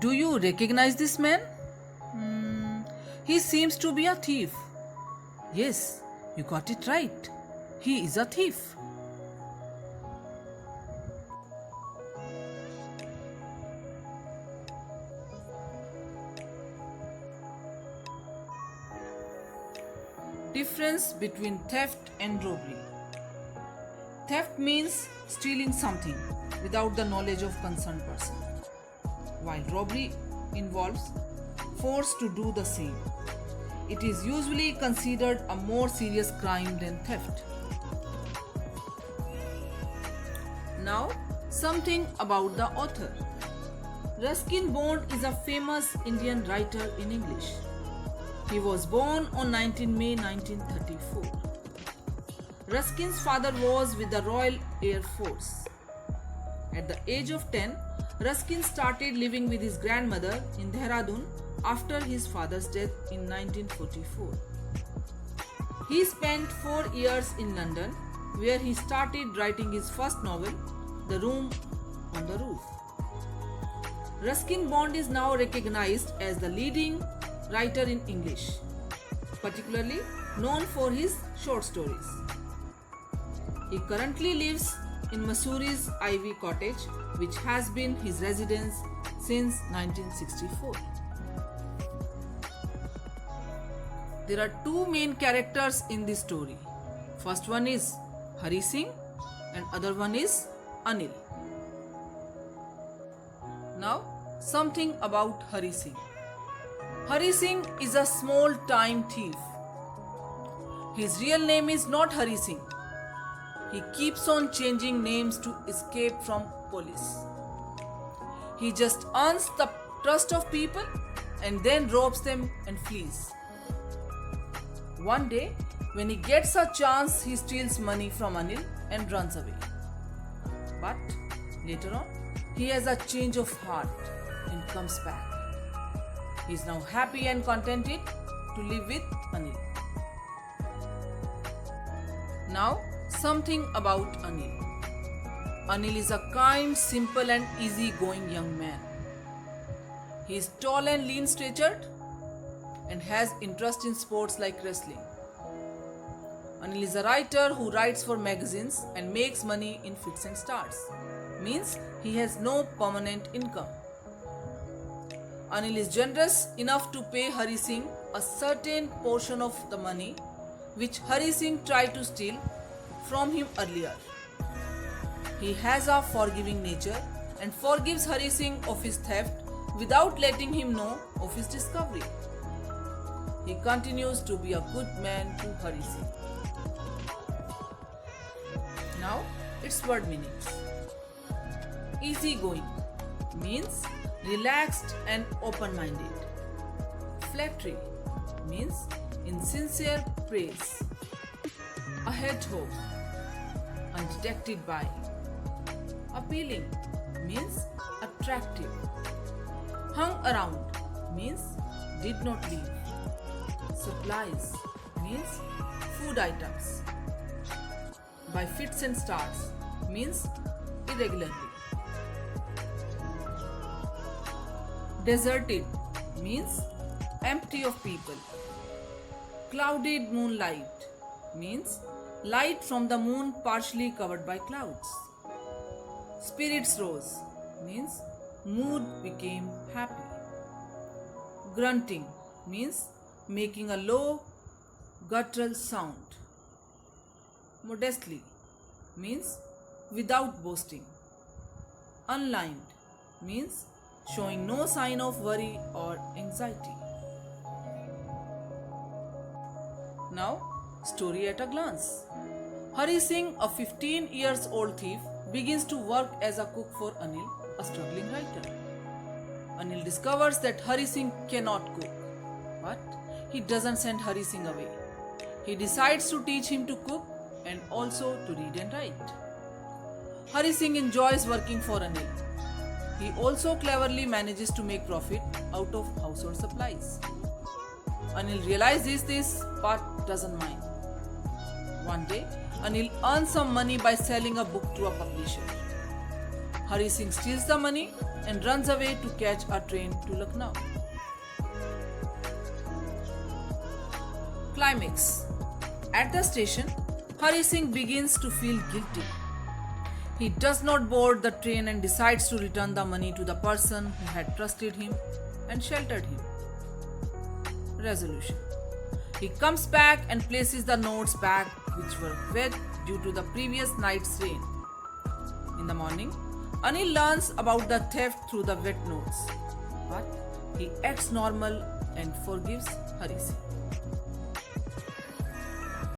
Do you recognize this man? He seems to be a thief. Yes, you got it right. He is a thief. Difference between theft and robbery. Theft means stealing something without the knowledge of concerned person, while robbery involves force to do the same. It is usually considered a more serious crime than theft. Now, something about the author. Ruskin Bond is a famous Indian writer in English. He was born on 19 May 1934. Ruskin's father was with the Royal Air Force. At the age of 10, Ruskin started living with his grandmother in Dehradun after his father's death in 1944. He spent 4 years in London, where he started writing his first novel, The Room on the Roof. Ruskin Bond is now recognized as the leading writer in English, particularly known for his short stories. He currently lives in Mussoorie's Ivy Cottage, which has been his residence since 1964. There are two main characters in this story. First one is Hari Singh and other one is Anil. Now, something about Hari Singh. Hari Singh is a small-time thief. His real name is not Hari Singh. He keeps on changing names to escape from police. He just earns the trust of people and then robs them and flees. One day, when he gets a chance, he steals money from Anil and runs away. But later on, he has a change of heart and comes back. He is now happy and contented to live with Anil. Now, something about Anil. Anil is a kind, simple and easy-going young man. He is tall and lean-statured and has interest in sports like wrestling. Anil is a writer who writes for magazines and makes money in fits and starts. Means he has no permanent income. Anil is generous enough to pay Hari Singh a certain portion of the money which Hari Singh tried to steal from him earlier. He has a forgiving nature and forgives Hari Singh of his theft without letting him know of his discovery. He continues to be a good man to Hari Singh. Now, its word meanings. Easygoing means relaxed and open-minded. Flattery means insincere praise. A hedgehog, undetected by. Appealing means attractive. Hung around means did not leave. Supplies means food items. By fits and starts means irregularly. Deserted means empty of people. Clouded moonlight means light from the moon partially covered by clouds. Spirits rose means mood became happy. Grunting means making a low guttural sound. Modestly means without boasting. Unlined means showing no sign of worry or anxiety. Now, story at a glance. Hari Singh, a 15 years old thief, begins to work as a cook for Anil, a struggling writer. Anil discovers that Hari Singh cannot cook, but he doesn't send Hari Singh away. He decides to teach him to cook and also to read and write. Hari Singh enjoys working for Anil. He also cleverly manages to make profit out of household supplies. Anil realizes this but doesn't mind. One day, Anil earns some money by selling a book to a publisher. Hari Singh steals the money and runs away to catch a train to Lucknow. Climax. At the station, Hari Singh begins to feel guilty. He does not board the train and decides to return the money to the person who had trusted him and sheltered him. Resolution. He comes back and places the notes back which were wet due to the previous night's rain. In the morning, Anil learns about the theft through the wet notes, but he acts normal and forgives Hari Singh.